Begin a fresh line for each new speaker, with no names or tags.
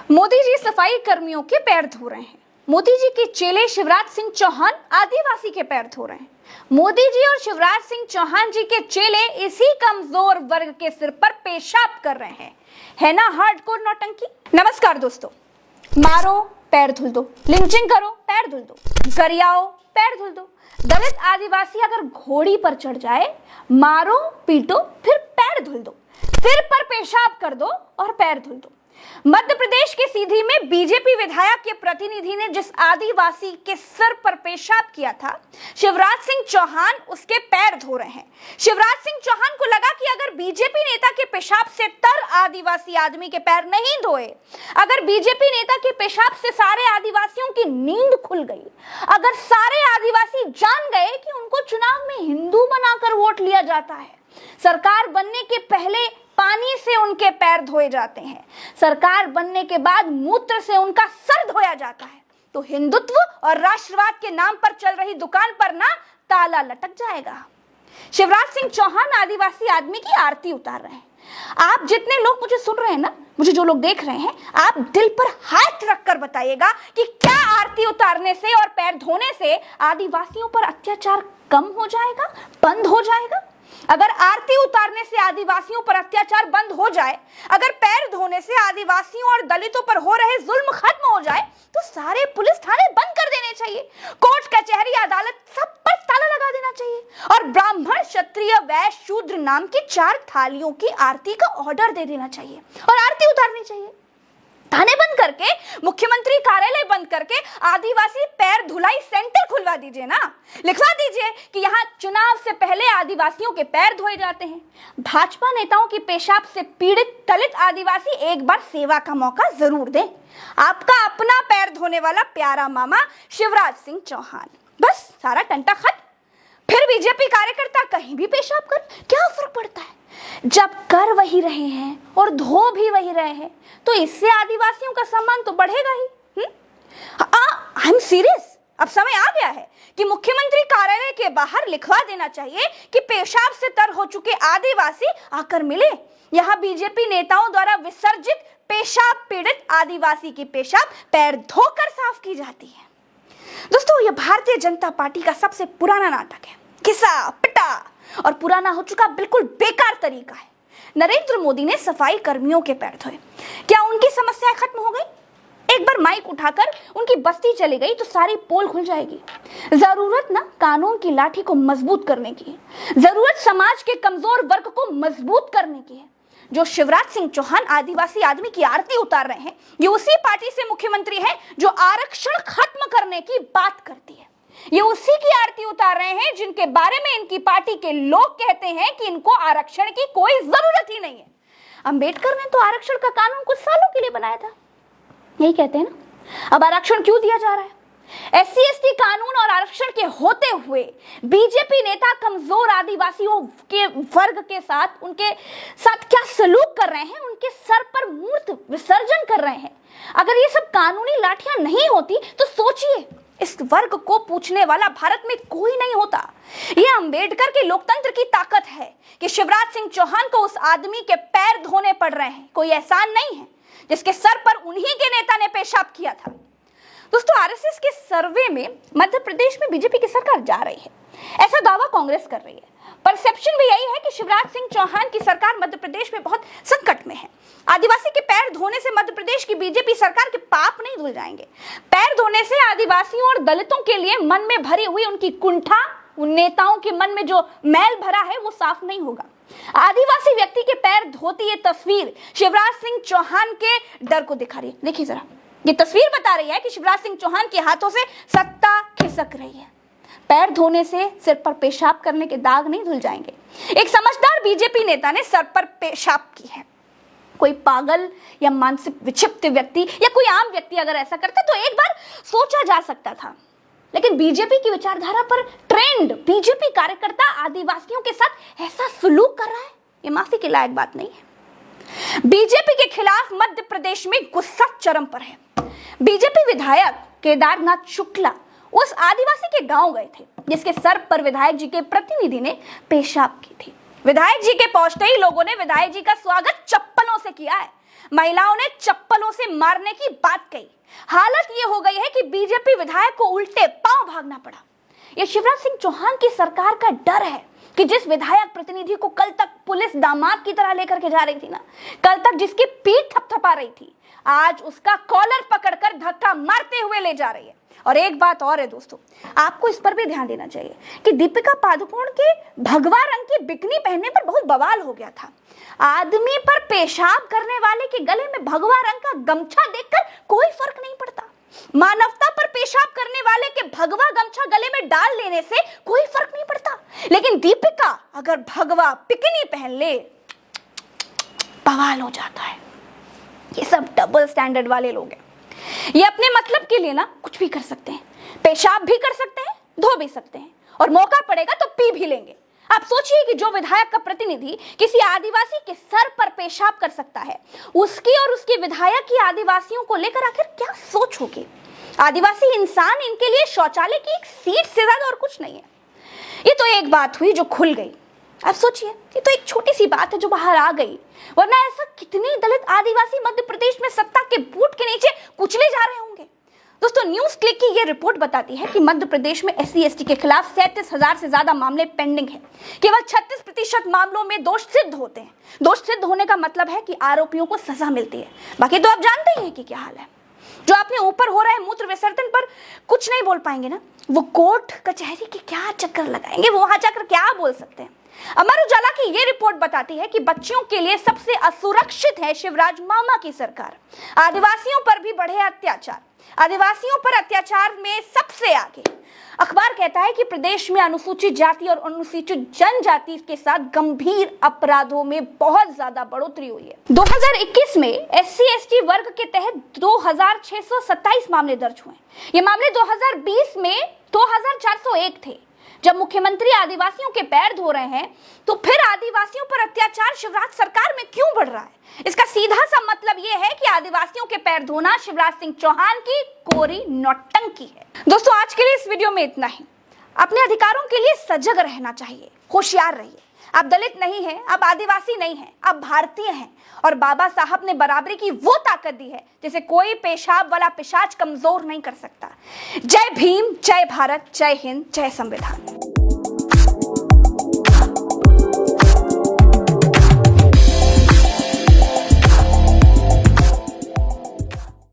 मोदी जी सफाई कर्मियों के पैर धो रहे हैं। मोदी जी के चेले शिवराज सिंह चौहान आदिवासी के पैर धो रहे हैं। मोदी जी और शिवराज सिंह चौहान जी के चेले इसी कमजोर वर्ग के सिर पर पेशाब कर रहे हैं। है ना हार्डकोर नौटंकी। नमस्कार दोस्तों। मारो पैर धुल दो, लिंचिंग करो पैर धुल दो, गरियाओ पैर धुल दो। दलित आदिवासी अगर घोड़ी पर चढ़ जाए, मारो पीटो फिर पैर धुल दो, सिर पर पेशाब कर दो और पैर धुल दो। मध्य प्रदेश के सीधी में बीजेपी विधायक के प्रतिनिधि ने जिस आदिवासी के सिर पर पेशाब किया था, शिवराज सिंह चौहान उसके पैर धो रहे हैं। शिवराज सिंह चौहान को लगा कि अगर बीजेपी नेता के पेशाब से तर आदिवासी आदमी के पैर नहीं धोए, अगर बीजेपी नेता के पेशाब से सारे आदिवासियों की नींद खुल गई, अगर सारे आदिवासी जान गए कि उनको चुनाव में हिंदू बनाकर वोट लिया जाता है, सरकार बनने के पहले पानी से उनके पैर धोए जाते हैं, सरकार बनने के बाद मूत्र से उनका सर धोया जाता है, तो हिंदुत्व और राष्ट्रवाद के नाम पर चल रही दुकान पर ना ताला लटक जाएगा। शिवराज सिंह चौहान आदिवासी आदमी की आरती उतार रहे हैं। आप जितने लोग मुझे सुन रहे हैं ना, मुझे जो लोग देख रहे हैं, आप दिल पर हाथ रखकर बताइएगा कि क्या आरती उतारने से और पैर धोने से आदिवासियों पर अत्याचार कम हो जाएगा, बंद हो जाएगा? अगर आरती उतारने से आदिवासियों पर अत्याचार बंद हो जाए, अगर पैर धोने से आदिवासियों और दलितों पर हो रहे जुल्म खत्म हो जाए, तो सारे पुलिस थाने बंद कर देने चाहिए, कोर्ट कचहरी अदालत सब पर ताला लगा देना चाहिए और ब्राह्मण क्षत्रिय वैश्य शूद्र नाम की 4 थालियों की आरती का ऑर्डर दे देना चाहिए और आरती उतारनी चाहिए। थाने बंद करके, मुख्यमंत्री कार्यालय बंद करके आदिवासी पैर धुलाई सेंटर खुलवा दीजिए ना, लिखवा दीजिए कि यहाँ चुनाव से पहले आदिवासियों के पैर धोए जाते हैं। भाजपा नेताओं की पेशाब से पीड़ित दलित आदिवासी एक बार सेवा का मौका जरूर दें। आपका अपना पैर धोने वाला प्यारा मामा शिवराज सिंह चौहान। बस सारा टंटा खत्म। फिर बीजेपी कार्यकर्ता कहीं भी पेशाब कर, क्या फर्क पड़ता है? जब कर वही रहे हैं और धो भी वही रहे हैं, तो इससे आदिवासियों का सम्मान तो बढ़ेगा ही। I am serious. अब समय आ गया है कि मुख्यमंत्री कार्यालय के बाहर लिखवा देना चाहिए कि पेशाब से तर हो चुके आदिवासी आकर मिले। यहाँ बीजेपी नेताओं द्वारा विसर्जित पेशाब पीड़ित आदिवासी की पेशाब पैर धोकर साफ की जाती है। दोस्तों, यह भारतीय जनता पार्टी का सबसे पुराना नाटक है, घिसा पिटा और पुराना हो चुका बिल्कुल बेकार तरीका है। नरेंद्र मोदी ने सफाई कर्मियों के पैर धोए, क्या उनकी समस्याएं खत्म हो गई? एक बार माइक उठाकर उनकी बस्ती चली गई तो सारी पोल खुल जाएगी। जरूरत ना कानून की लाठी को मजबूत करने की है, जरूरत समाज के कमजोर वर्ग को मजबूत करने की है। जो शिवराज सिंह चौहान आदिवासी आदमी की आरती उतार रहे हैं, ये उसी पार्टी से मुख्यमंत्री हैं जो आरक्षण खत्म करने की बात करती है। ये उसी की आरती उतार रहे हैं जिनके बारे में इनकी पार्टी के लोग कहते हैं कि इनको आरक्षण की कोई जरूरत ही नहीं है। अंबेडकर ने तो आरक्षण का कानून कुछ सालों के लिए बनाया था, यही कहते हैं ना। अब आरक्षण क्यों दिया जा रहा है? SC/ST कानून और आरक्षण के होते हुए बीजेपी नेता कमजोर आदिवासियों के वर्ग के साथ, उनके साथ क्या सलूक कर रहे हैं, उनके सर पर मूर्त विसर्जन कर रहे हैं। अगर ये सब कानूनी लाठियां नहीं होती तो सोचिए, इस वर्ग को पूछने वाला भारत में कोई नहीं होता। यह अंबेडकर के लोकतंत्र की ताकत है कि शिवराज सिंह चौहान को उस आदमी के पैर धोने पड़ रहे हैं। कोई एहसान नहीं है जिसके सर पर उन्हीं के नेता ने पेशाब किया था। दोस्तों, RSS के सर्वे में मध्य प्रदेश में बीजेपी की सरकार जा रही है, ऐसा दावा कांग्रेस कर रही है। परसेप्शन भी यही है कि शिवराज सिंह चौहान की सरकार मध्य प्रदेश में बहुत संकट में है। आदिवासी के पैर धोने से मध्य प्रदेश की बीजेपी सरकार के पाप नहीं धुल जाएंगे। पैर धोने से आदिवासियों और दलितों के लिए मन में भरी हुई उनकी कुंठा, उन नेताओं के मन में जो मैल भरा है, वो साफ नहीं होगा। आदिवासी व्यक्ति के पैर धोती ये तस्वीर शिवराज सिंह चौहान के डर को दिखा रही है। देखिए जरा, ये तस्वीर बता रही है कि शिवराज सिंह चौहान के हाथों से सत्ता खिसक रही है। पैर धोने से सिर पर पेशाब करने के दाग नहीं धुल जाएंगे। एक समझदार बीजेपी नेता ने सर पर पेशाब की है। कोई पागल या मानसिक विक्षिप्त व्यक्ति या कोई आम व्यक्ति अगर ऐसा करता तो एक बार सोचा जा सकता था, लेकिन बीजेपी की विचारधारा पर ट्रेंड बीजेपी कार्यकर्ता आदिवासियों के साथ ऐसा सलूक कर रहा है, ये माफी के लायक बात नहीं है। बीजेपी के खिलाफ मध्य प्रदेश में गुस्सा चरम पर है। बीजेपी विधायक केदारनाथ शुक्ला उस आदिवासी के गांव गए थे जिसके सर पर विधायक जी के प्रतिनिधि ने पेशाब की थी। विधायक जी के पहुंचते ही लोगों ने विधायक जी का स्वागत चप्पलों से किया है। महिलाओं ने चप्पलों से मारने की बात कही। हालत ये हो गई है कि बीजेपी विधायक को उल्टे पांव भागना पड़ा। ये शिवराज सिंह चौहान की सरकार का डर है कि जिस विधायक प्रतिनिधि को कल तक पुलिस दामाद की तरह लेकर के जा रही थी ना, कल तक जिसकी पीठ थपथपा रही थी, आज उसका कॉलर पकड़कर धक्का मारते हुए ले जा रही है। और एक बात और है दोस्तों, आपको इस पर भी ध्यान देना चाहिए कि दीपिका पादुकोण के भगवा रंग की बिकनी पहनने पर बहुत बवाल हो गया था। आदमी पर पेशाब करने वाले के गले में भगवा रंग का गमछा देखकर कोई फर्क नहीं पड़ता। मानवता पर पेशाब करने वाले के भगवा गमछा गले में डाल लेने से कोई फर्क नहीं पड़ता, लेकिन दीपिका अगर भगवा बिकनी पहन ले, बवाल हो जाता है। ये सब डबल स्टैंडर्ड वाले लोग हैं। ये अपने मतलब के लिए ना कुछ भी कर सकते हैं, पेशाब भी कर सकते हैं, धो भी सकते हैं, और मौका पड़ेगा तो पी भी लेंगे। आप सोचिए कि जो विधायक का प्रतिनिधि किसी आदिवासी के सर पर पेशाब कर सकता है, उसकी और उसके विधायक की आदिवासियों को लेकर आखिर क्या सोच होगी। आदिवासी इंसान इनके लिए शौचालय की एक सीट से ज्यादा और कुछ नहीं है। ये तो एक बात हुई जो खुल गई। आप सोचिए, ये तो एक छोटी सी बात है जो बाहर आ गई, वरना ऐसा कितने दलित आदिवासी मध्य प्रदेश में सत्ता के बूट के नीचे कुचले जा रहे होंगे। दोस्तों, न्यूज क्लिक की यह रिपोर्ट बताती है कि मध्य प्रदेश में SC/ST के खिलाफ 37,000 से ज्यादा मामले पेंडिंग हैं। केवल 36% मामलों में दोष सिद्ध होते हैं। दोष सिद्ध होने का मतलब है कि आरोपियों को सजा मिलती है। बाकी तो आप जानते ही हैं कि क्या हाल है। जो अपने ऊपर हो रहे मूत्र विसर्जन पर कुछ नहीं बोल पाएंगे ना, वो कोर्ट कचहरी के क्या चक्कर लगाएंगे, वो वहां जाकर क्या बोल सकते हैं। अमर उजाला की ये रिपोर्ट बताती है कि बच्चियों के लिए सबसे असुरक्षित है शिवराज मामा की सरकार। आदिवासियों पर भी बढ़े अत्याचार, आदिवासियों पर अत्याचार में सबसे आगे। अखबार कहता है कि प्रदेश में अनुसूचित जाति और अनुसूचित जनजाति के साथ गंभीर अपराधों में बहुत ज्यादा बढ़ोतरी हुई है। 2021 में SC/ST वर्ग के तहत 2627 मामले दर्ज हुए। ये मामले 2020 में 2401 थे। जब मुख्यमंत्री आदिवासियों के पैर धो रहे हैं, तो फिर आदिवासियों पर अत्याचार शिवराज सरकार में क्यों बढ़ रहा है? इसका सीधा सा मतलब यह है कि आदिवासियों के पैर धोना शिवराज सिंह चौहान की कोरी नौटंकी है। दोस्तों, आज के लिए इस वीडियो में इतना ही। अपने अधिकारों के लिए सजग रहना चाहिए, होशियार रहिए। आप दलित नहीं हैं, आप आदिवासी नहीं हैं, आप भारतीय हैं, और बाबा साहब ने बराबरी की वो ताकत दी है जिसे कोई पेशाब वाला पिशाच कमजोर नहीं कर सकता। जय भीम, जय भारत, जय हिंद, जय संविधान।